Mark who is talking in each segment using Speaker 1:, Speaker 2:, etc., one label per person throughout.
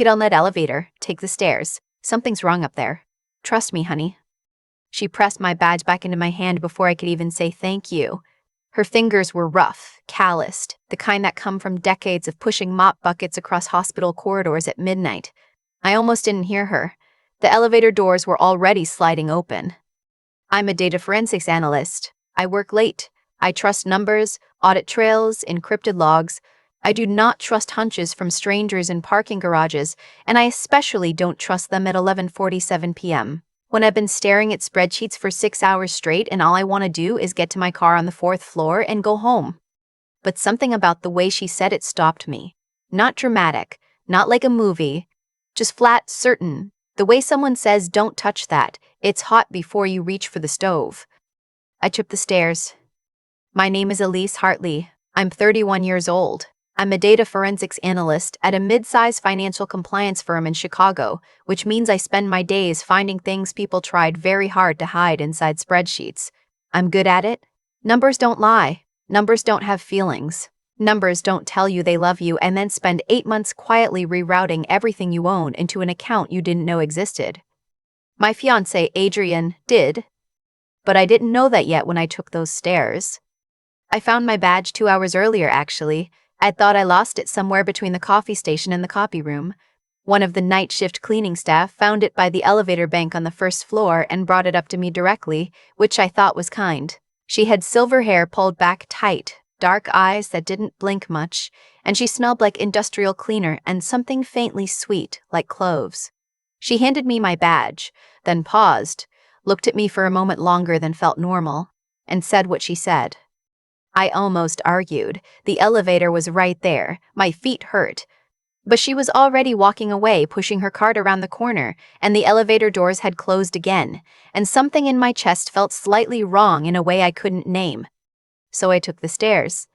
Speaker 1: Get on that elevator, take the stairs. Something's wrong up there. Trust me, honey. She pressed my badge back into my hand before I could even say thank you. Her fingers were rough, calloused, the kind that come from decades of pushing mop buckets across hospital corridors at midnight. I almost didn't hear her. The elevator doors were already sliding open. I'm a data forensics analyst. I work late. I trust numbers, audit trails, encrypted logs. I do not trust hunches from strangers in parking garages, and I especially don't trust them at 11:47 p.m. when I've been staring at spreadsheets for 6 hours straight and all I want to do is get to my car on the 4th floor and go home. But something about the way she said it stopped me. Not dramatic, not like a movie, just flat, certain. The way someone says, "Don't touch that. It's hot," before you reach for the stove. I tripped the stairs. My name is Elise Hartley. I'm 31 years old. I'm a data forensics analyst at a mid-size financial compliance firm in Chicago, which means I spend my days finding things people tried very hard to hide inside spreadsheets. I'm good at it. Numbers don't lie. Numbers don't have feelings. Numbers don't tell you they love you and then spend 8 months quietly rerouting everything you own into an account you didn't know existed. My fiancé, Adrian, did. But I didn't know that yet when I took those stairs. I found my badge 2 hours earlier, actually. I thought I lost it somewhere between the coffee station and the copy room. One of the night shift cleaning staff found it by the elevator bank on the 1st floor and brought it up to me directly, which I thought was kind. She had silver hair pulled back tight, dark eyes that didn't blink much, and she smelled like industrial cleaner and something faintly sweet, like cloves. She handed me my badge, then paused, looked at me for a moment longer than felt normal, and said what she said. I almost argued. The elevator was right there. My feet hurt. But she was already walking away, pushing her cart around the corner, and the elevator doors had closed again, and something in my chest felt slightly wrong in a way I couldn't name. So I took the stairs.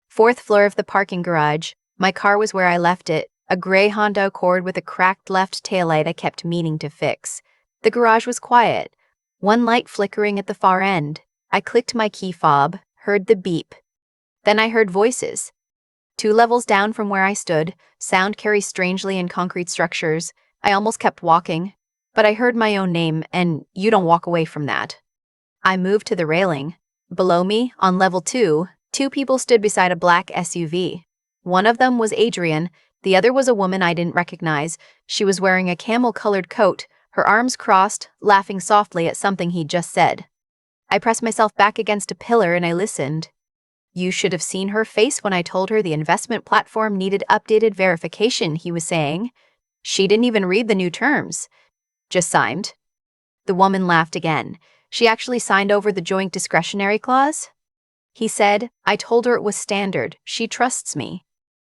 Speaker 1: 4th floor of the parking garage. My car was where I left it, a gray Honda Accord with a cracked left taillight I kept meaning to fix. The garage was quiet, one light flickering at the far end. I clicked my key fob, heard the beep. Then I heard voices. 2 levels down from where I stood, sound carries strangely in concrete structures. I almost kept walking, but I heard my own name, and you don't walk away from that. I moved to the railing. Below me, on level 2, 2 people stood beside a black SUV. One of them was Adrian, the other was a woman I didn't recognize. She was wearing a camel-colored coat, her arms crossed, laughing softly at something he'd just said. I pressed myself back against a pillar and I listened. You should have seen her face when I told her the investment platform needed updated verification, he was saying. She didn't even read the new terms. Just signed. The woman laughed again. She actually signed over the joint discretionary clause? He said, I told her it was standard. She trusts me.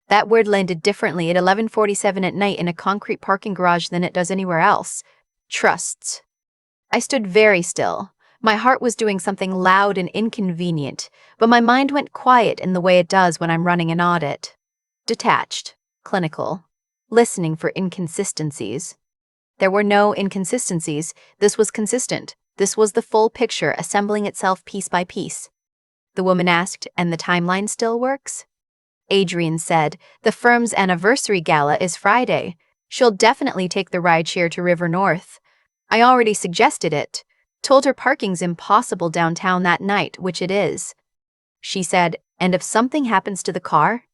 Speaker 1: That word landed differently at 11:47 at night in a concrete parking garage than it does anywhere else. Trusts. I stood very still. My heart was doing something loud and inconvenient, but my mind went quiet in the way it does when I'm running an audit. Detached, clinical, listening for inconsistencies. There were no inconsistencies. This was consistent. This was the full picture assembling itself piece by piece. The woman asked, and the timeline still works? Adrian said, the firm's anniversary gala is Friday. She'll definitely take the rideshare to River North. I already suggested it. Told her parking's impossible downtown that night, which it is. She said, and if something happens to the car?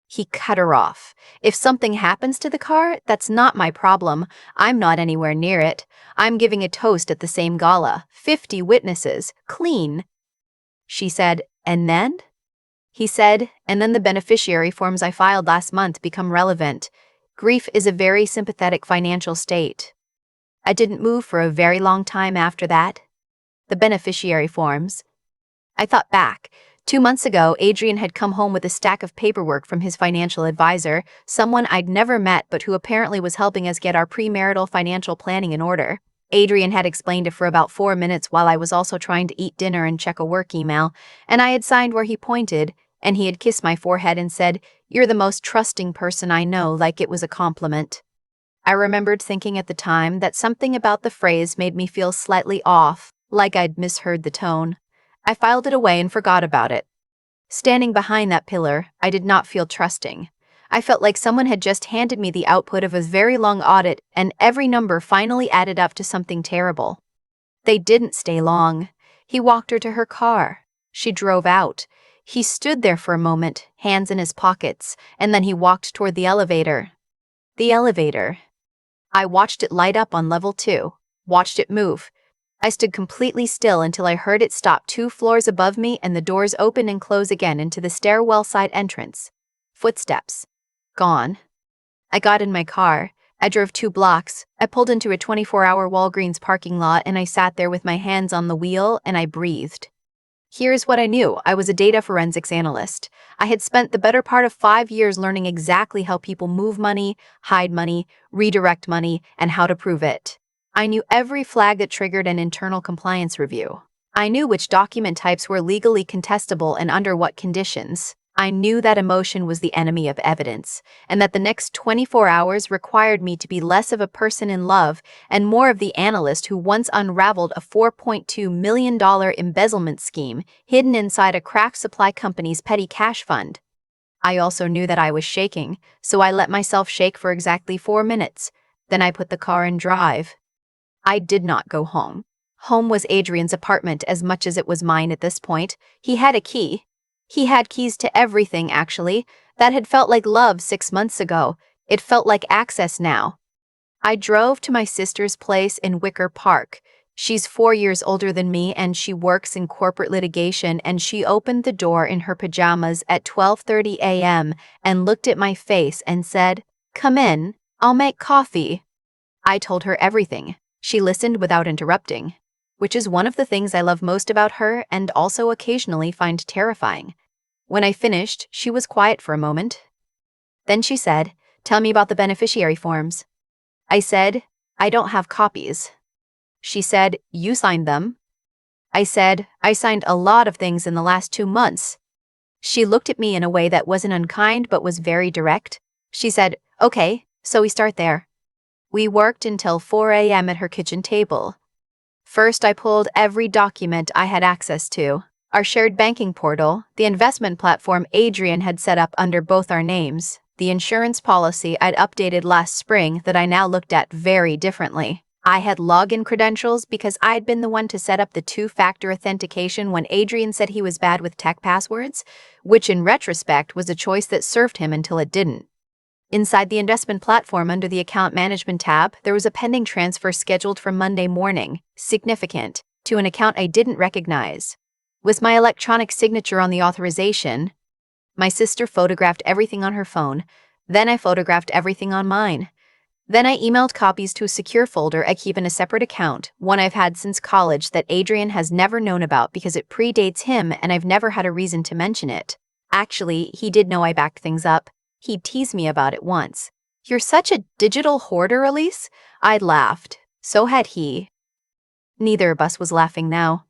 Speaker 1: He cut her off. If something happens to the car, that's not my problem. I'm not anywhere near it. I'm giving a toast at the same gala. 50 witnesses. Clean. She said, and then? He said, and then the beneficiary forms I filed last month become relevant. Grief is a very sympathetic financial state. I didn't move for a very long time after that. The beneficiary forms. I thought back. 2 months ago, Adrian had come home with a stack of paperwork from his financial advisor, someone I'd never met but who apparently was helping us get our premarital financial planning in order. Adrian had explained it for about 4 minutes while I was also trying to eat dinner and check a work email, and I had signed where he pointed, and he had kissed my forehead and said, "You're the most trusting person I know," like it was a compliment. I remembered thinking at the time that something about the phrase made me feel slightly off, like I'd misheard the tone. I filed it away and forgot about it. Standing behind that pillar, I did not feel trusting. I felt like someone had just handed me the output of a very long audit, and every number finally added up to something terrible. They didn't stay long. He walked her to her car. She drove out. He stood there for a moment, hands in his pockets, and then he walked toward the elevator. The elevator. I watched it light up on level 2, watched it move. I stood completely still until I heard it stop 2 floors above me and the doors open and close again into the stairwell side entrance. Footsteps. Gone. I got in my car. I drove 2 blocks. I pulled into a 24-hour Walgreens parking lot and I sat there with my hands on the wheel and I breathed. Here's what I knew. I was a data forensics analyst. I had spent the better part of 5 years learning exactly how people move money, hide money, redirect money, and how to prove it. I knew every flag that triggered an internal compliance review. I knew which document types were legally contestable and under what conditions. I knew that emotion was the enemy of evidence, and that the next 24 hours required me to be less of a person in love and more of the analyst who once unraveled a $4.2 million embezzlement scheme hidden inside a crack supply company's petty cash fund. I also knew that I was shaking, so I let myself shake for exactly 4 minutes. Then I put the car in drive. I did not go home. Home was Adrian's apartment as much as it was mine at this point. He had a key. He had keys to everything, actually. That had felt like love 6 months ago. It felt like access now. I drove to my sister's place in Wicker Park. She's 4 years older than me and she works in corporate litigation, and she opened the door in her pajamas at 12:30 a.m. and looked at my face and said, "Come in, I'll make coffee." I told her everything. She listened without interrupting, which is one of the things I love most about her and also occasionally find terrifying. When I finished, she was quiet for a moment. Then she said, "Tell me about the beneficiary forms." I said, "I don't have copies." She said, "You signed them." I said, "I signed a lot of things in the last 2 months." She looked at me in a way that wasn't unkind but was very direct. She said, "Okay, so we start there." We worked until 4 a.m. at her kitchen table. First, I pulled every document I had access to. Our shared banking portal, the investment platform Adrian had set up under both our names, the insurance policy I'd updated last spring that I now looked at very differently. I had login credentials because I'd been the one to set up the 2-factor authentication when Adrian said he was bad with tech passwords, which in retrospect was a choice that served him until it didn't. Inside the investment platform under the account management tab, there was a pending transfer scheduled for Monday morning, significant, to an account I didn't recognize. With my electronic signature on the authorization, my sister photographed everything on her phone. Then I photographed everything on mine. Then I emailed copies to a secure folder I keep in a separate account, one I've had since college that Adrian has never known about because it predates him and I've never had a reason to mention it. Actually, he did know I backed things up. He teased me about it once. "You're such a digital hoarder, Elise?" I'd laughed. So had he. Neither of us was laughing now.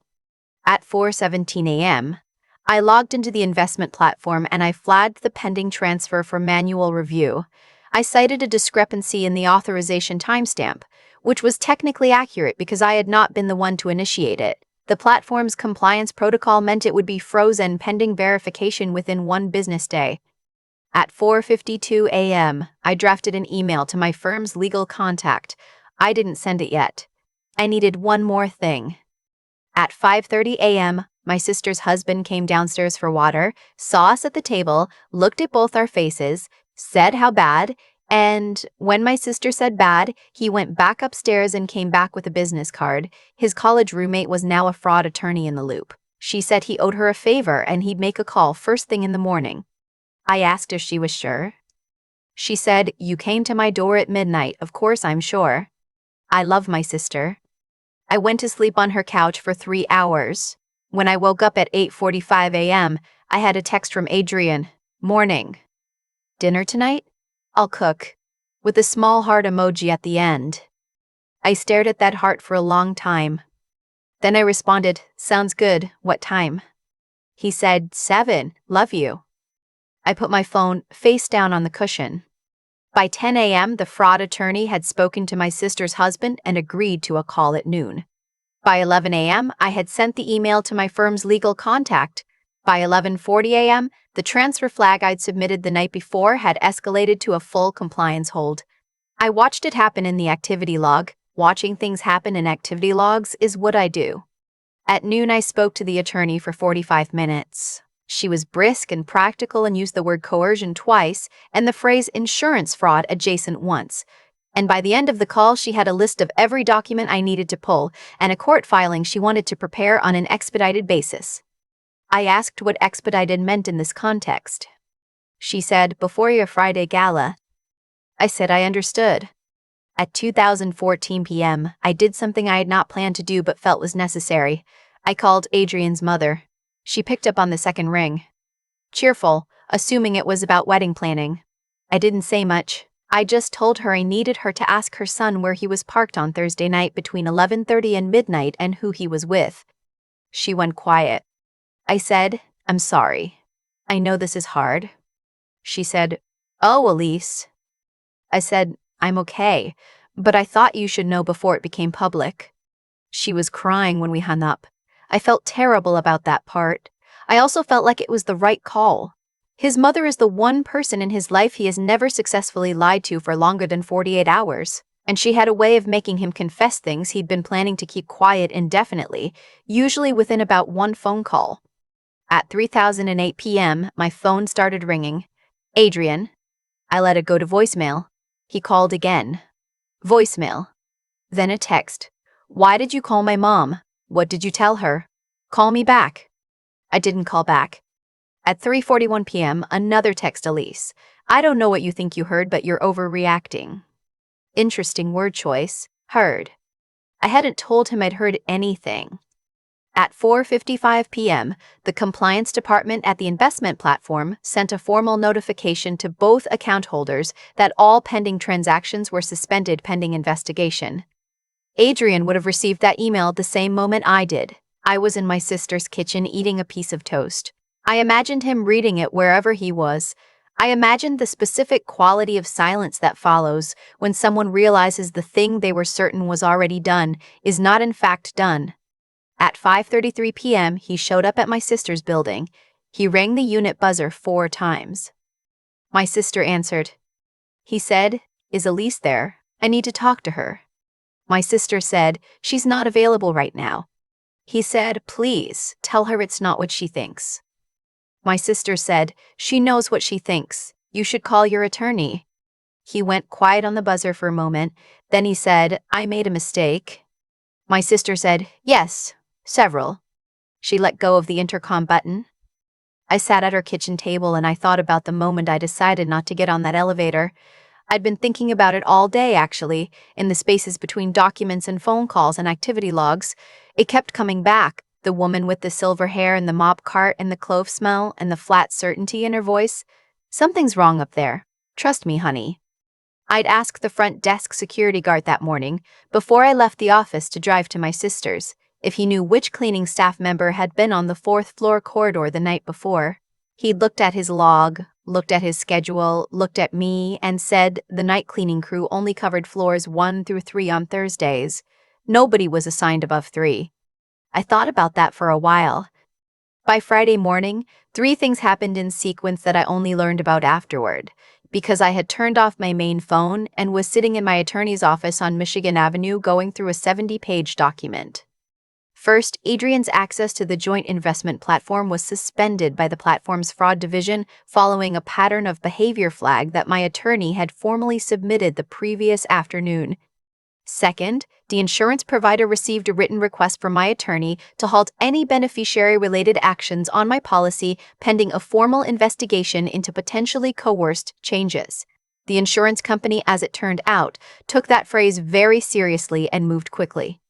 Speaker 1: At 4:17 a.m., I logged into the investment platform and I flagged the pending transfer for manual review. I cited a discrepancy in the authorization timestamp, which was technically accurate because I had not been the one to initiate it. The platform's compliance protocol meant it would be frozen pending verification within 1 business day. At 4:52 a.m., I drafted an email to my firm's legal contact. I didn't send it yet. I needed one more thing. At 5:30 a.m., my sister's husband came downstairs for water, saw us at the table, looked at both our faces, said how bad, and when my sister said bad, he went back upstairs and came back with a business card. His college roommate was now a fraud attorney in the loop. She said he owed her a favor and he'd make a call first thing in the morning. I asked if she was sure. She said, "You came to my door at midnight, of course I'm sure." I love my sister. I went to sleep on her couch for 3 hours. When I woke up at 8:45 a.m., I had a text from Adrian. "Morning. Dinner tonight? I'll cook," with a small heart emoji at the end. I stared at that heart for a long time. Then I responded, "Sounds good. What time?" He said, 7. Love you. I put my phone face down on the cushion. By 10 a.m., the fraud attorney had spoken to my sister's husband and agreed to a call at noon. By 11 a.m., I had sent the email to my firm's legal contact. By 11:40 a.m., the transfer flag I'd submitted the night before had escalated to a full compliance hold. I watched it happen in the activity log. Watching things happen in activity logs is what I do. At noon, I spoke to the attorney for 45 minutes. She was brisk and practical and used the word coercion twice and the phrase insurance fraud adjacent once. And by the end of the call, she had a list of every document I needed to pull and a court filing she wanted to prepare on an expedited basis. I asked what expedited meant in this context. She said, "Before your Friday gala." I said I understood. At 2014 p.m., I did something I had not planned to do but felt was necessary. I called Adrian's mother. She picked up on the second ring. Cheerful, assuming it was about wedding planning. I didn't say much. I just told her I needed her to ask her son where he was parked on Thursday night between 11:30 and midnight and who he was with. She went quiet. I said, "I'm sorry. I know this is hard." She said, "Oh, Elise." I said, "I'm okay, but I thought you should know before it became public." She was crying when we hung up. I felt terrible about that part. I also felt like it was the right call. His mother is the one person in his life he has never successfully lied to for longer than 48 hours, and she had a way of making him confess things he'd been planning to keep quiet indefinitely, usually within about one phone call. At 3:08 p.m., my phone started ringing. Adrian. I let it go to voicemail. He called again. Voicemail. Then a text. "Why did you call my mom? What did you tell her? Call me back." I didn't call back. At 3:41 p.m., another text, Elise. "I don't know what you think you heard, but you're overreacting." Interesting word choice. Heard. I hadn't told him I'd heard anything. At 4:55 p.m., the compliance department at the investment platform sent a formal notification to both account holders that all pending transactions were suspended pending investigation. Adrian would have received that email the same moment I did. I was in my sister's kitchen eating a piece of toast. I imagined him reading it wherever he was. I imagined the specific quality of silence that follows when someone realizes the thing they were certain was already done is not in fact done. At 5:33 p.m., he showed up at my sister's building. He rang the unit buzzer 4 times. My sister answered. He said, "Is Elise there? I need to talk to her." My sister said, "She's not available right now." He said, "Please, tell her it's not what she thinks." My sister said, "She knows what she thinks. You should call your attorney." He went quiet on the buzzer for a moment. Then he said, "I made a mistake." My sister said, "Yes. Several." She let go of the intercom button. I sat at her kitchen table and I thought about the moment I decided not to get on that elevator. I'd been thinking about it all day, actually, in the spaces between documents and phone calls and activity logs. It kept coming back, the woman with the silver hair and the mop cart and the clove smell and the flat certainty in her voice. "Something's wrong up there. Trust me, honey." I'd asked the front desk security guard that morning, before I left the office to drive to my sister's, if he knew which cleaning staff member had been on the 4th floor corridor the night before. He'd looked at his log, looked at his schedule, looked at me, and said the night cleaning crew only covered floors 1 through 3 on Thursdays. Nobody was assigned above 3. I thought about that for a while. By Friday morning, 3 things happened in sequence that I only learned about afterward, because I had turned off my main phone and was sitting in my attorney's office on Michigan Avenue going through a 70-page document. First, Adrian's access to the joint investment platform was suspended by the platform's fraud division following a pattern of behavior flag that my attorney had formally submitted the previous afternoon. Second, the insurance provider received a written request from my attorney to halt any beneficiary-related actions on my policy pending a formal investigation into potentially coerced changes. The insurance company, as it turned out, took that phrase very seriously and moved quickly.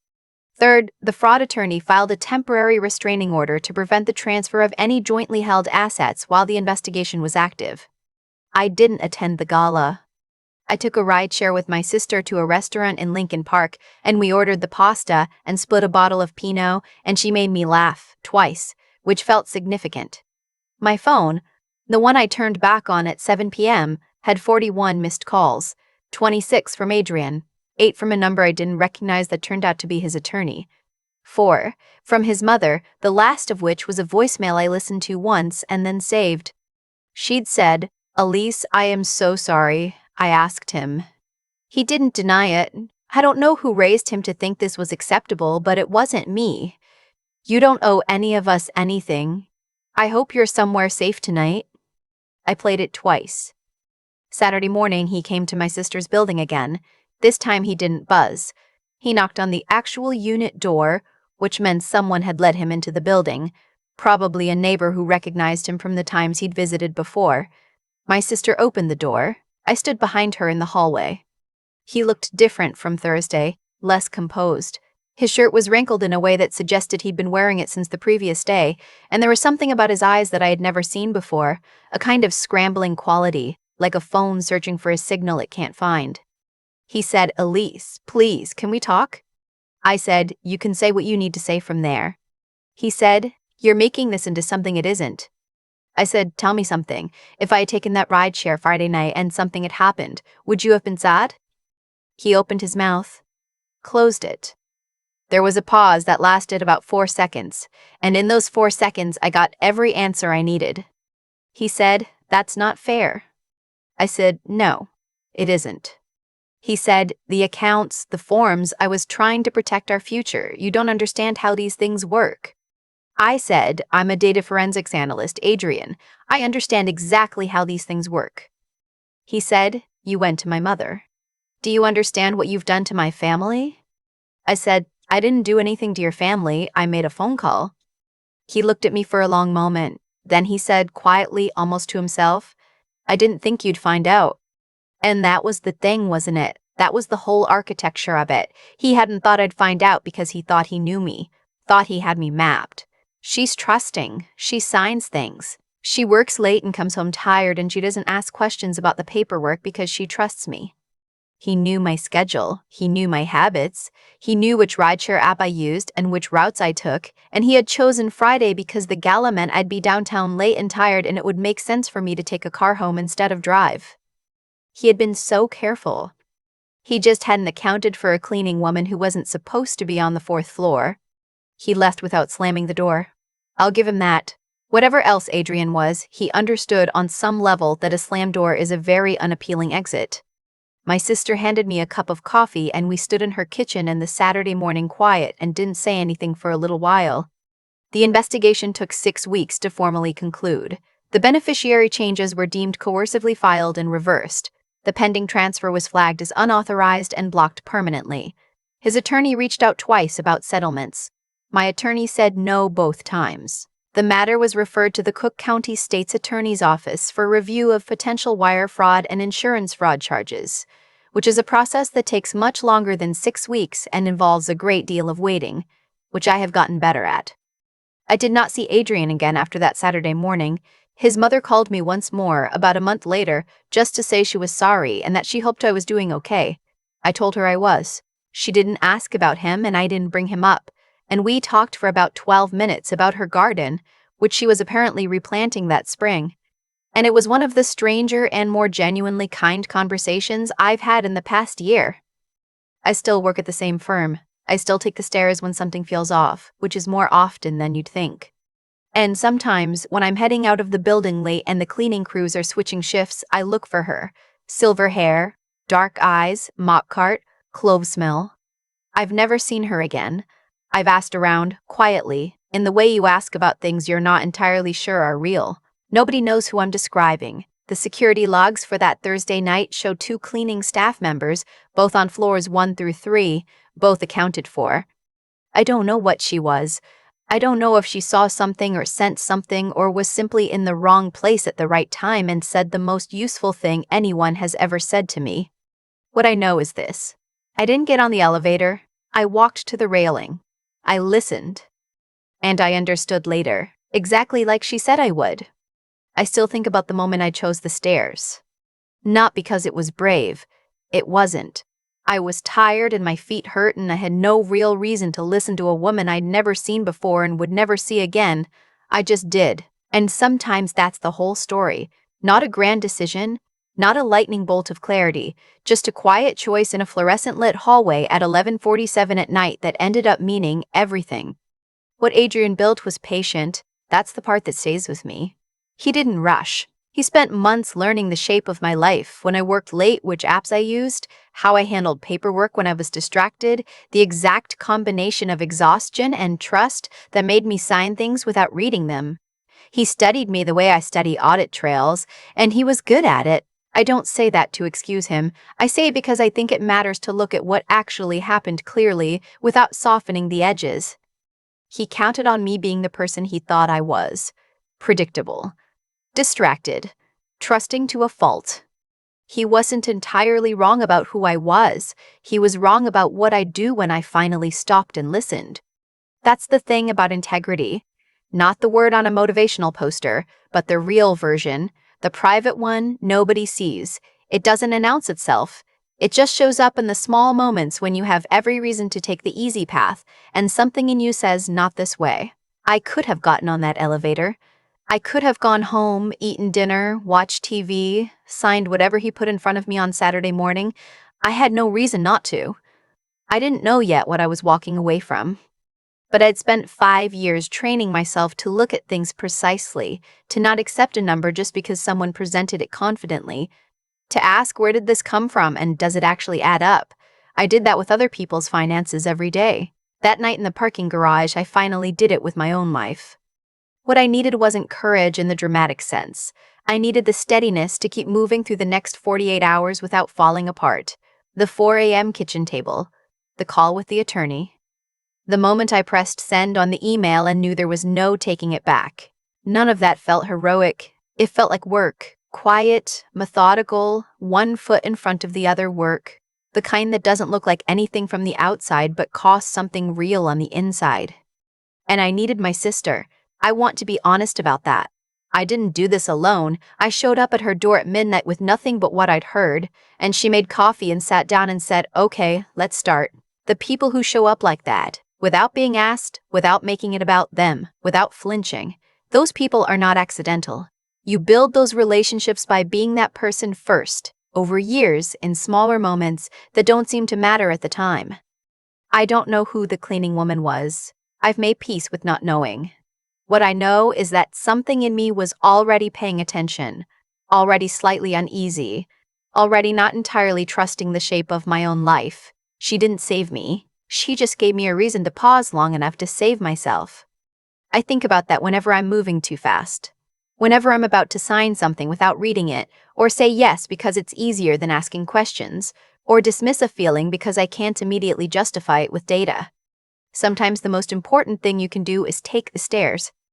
Speaker 1: Third, the fraud attorney filed a temporary restraining order to prevent the transfer of any jointly held assets while the investigation was active. I didn't attend the gala. I took a rideshare with my sister to a restaurant in Lincoln Park, and we ordered the pasta and split a bottle of Pinot, and she made me laugh, twice, which felt significant. My phone, the one I turned back on at 7 p.m., had 41 missed calls, 26 from Adrian, 8 from a number I didn't recognize that turned out to be his attorney. 4. From his mother, the last of which was a voicemail I listened to once and then saved. She'd said, "Elise, I am so sorry. I asked him." He didn't deny it. I don't know who raised him to think this was acceptable, but it wasn't me. "You don't owe any of us anything. I hope you're somewhere safe tonight." I played it twice. Saturday morning, he came to my sister's building again. This time he didn't buzz. He knocked on the actual unit door, which meant someone had let him into the building, probably a neighbor who recognized him from the times he'd visited before. My sister opened the door. I stood behind her in the hallway. He looked different from Thursday, less composed. His shirt was wrinkled in a way that suggested he'd been wearing it since the previous day, and there was something about his eyes that I had never seen before, a kind of scrambling quality, like a phone searching for a signal it can't find. He said, "Elise, please, can we talk?" I said, "You can say what you need to say from there." He said, "You're making this into something it isn't." I said, "Tell me something. If I had taken that rideshare Friday night and something had happened, would you have been sad?" He opened his mouth, closed it. There was a pause that lasted about 4 seconds, and in those 4 seconds I got every answer I needed. He said, "That's not fair." I said, "No, it isn't." He said, "The accounts, the forms, I was trying to protect our future. You don't understand how these things work." I said, "I'm a data forensics analyst, Adrian. I understand exactly how these things work." He said, "You went to my mother. Do you understand what you've done to my family?" I said, "I didn't do anything to your family. I made a phone call." He looked at me for a long moment. Then he said quietly, almost to himself, "I didn't think you'd find out." And that was the thing, wasn't it? That was the whole architecture of it. He hadn't thought I'd find out because he thought he knew me, thought he had me mapped. She's trusting. She signs things. She works late and comes home tired, and she doesn't ask questions about the paperwork because she trusts me. He knew my schedule. He knew my habits. He knew which rideshare app I used and which routes I took, and he had chosen Friday because the gala meant I'd be downtown late and tired and it would make sense for me to take a car home instead of drive. He had been so careful. He just hadn't accounted for a cleaning woman who wasn't supposed to be on the 4th floor. He left without slamming the door. I'll give him that. Whatever else Adrian was, he understood on some level that a slammed door is a very unappealing exit. My sister handed me a cup of coffee and we stood in her kitchen in the Saturday morning quiet and didn't say anything for a little while. The investigation took 6 weeks to formally conclude. The beneficiary changes were deemed coercively filed and reversed. The pending transfer was flagged as unauthorized and blocked permanently. His attorney reached out twice about settlements. My attorney said no both times. The matter was referred to the Cook County State's Attorney's Office for review of potential wire fraud and insurance fraud charges, which is a process that takes much longer than 6 weeks and involves a great deal of waiting, which I have gotten better at. I did not see Adrian again after that Saturday morning. His mother called me once more about a month later just to say she was sorry and that she hoped I was doing okay. I told her I was. She didn't ask about him and I didn't bring him up, and we talked for about 12 minutes about her garden, which she was apparently replanting that spring. And it was one of the stranger and more genuinely kind conversations I've had in the past year. I still work at the same firm. I still take the stairs when something feels off, which is more often than you'd think. And sometimes, when I'm heading out of the building late and the cleaning crews are switching shifts, I look for her. Silver hair, dark eyes, mop cart, clove smell. I've never seen her again. I've asked around, quietly, in the way you ask about things you're not entirely sure are real. Nobody knows who I'm describing. The security logs for that Thursday night show 2 cleaning staff members, both on floors 1 through 3, both accounted for. I don't know what she was. I don't know if she saw something or sensed something or was simply in the wrong place at the right time and said the most useful thing anyone has ever said to me. What I know is this. I didn't get on the elevator. I walked to the railing. I listened. And I understood later, exactly like she said I would. I still think about the moment I chose the stairs. Not because it was brave. It wasn't. I was tired and my feet hurt and I had no real reason to listen to a woman I'd never seen before and would never see again. I just did. And sometimes that's the whole story. Not a grand decision, Not a lightning bolt of clarity, just a quiet choice in a fluorescent-lit hallway at 11:47 at night that ended up meaning everything. What Adrian built was patient. That's the part that stays with me. He didn't rush. He spent months learning the shape of my life, when I worked late, which apps I used, how I handled paperwork when I was distracted, the exact combination of exhaustion and trust that made me sign things without reading them. He studied me the way I study audit trails, and he was good at it. I don't say that to excuse him. I say it because I think it matters to look at what actually happened clearly without softening the edges. He counted on me being the person he thought I was. Predictable. Distracted. Trusting to a fault. He wasn't entirely wrong about who I was. He was wrong about what I'd do when I finally stopped and listened. That's the thing about integrity. Not the word on a motivational poster, but the real version, the private one nobody sees. It doesn't announce itself. It just shows up in the small moments when you have every reason to take the easy path, and something in you says, not this way. I could have gotten on that elevator. I could have gone home, eaten dinner, watched TV, signed whatever he put in front of me on Saturday morning. I had no reason not to. I didn't know yet what I was walking away from. But I'd spent 5 years training myself to look at things precisely, to not accept a number just because someone presented it confidently, to ask where did this come from and does it actually add up. I did that with other people's finances every day. That night in the parking garage, I finally did it with my own life. What I needed wasn't courage in the dramatic sense. I needed the steadiness to keep moving through the next 48 hours without falling apart. The 4 a.m. kitchen table. The call with the attorney. The moment I pressed send on the email and knew there was no taking it back. None of that felt heroic. It felt like work. Quiet, methodical, one foot in front of the other work. The kind that doesn't look like anything from the outside but costs something real on the inside. And I needed my sister. I want to be honest about that. I didn't do this alone. I showed up at her door at midnight with nothing but what I'd heard, and she made coffee and sat down and said, "Okay, let's start." The people who show up like that, without being asked, without making it about them, without flinching, those people are not accidental. You build those relationships by being that person first, over years, in smaller moments that don't seem to matter at the time. I don't know who the cleaning woman was. I've made peace with not knowing. What I know is that something in me was already paying attention, already slightly uneasy, already not entirely trusting the shape of my own life. She didn't save me. She just gave me a reason to pause long enough to save myself. I think about that whenever I'm moving too fast. Whenever I'm about to sign something without reading it, or say yes because it's easier than asking questions, or dismiss a feeling because I can't immediately justify it with data. Sometimes the most important thing you can do is take the stairs.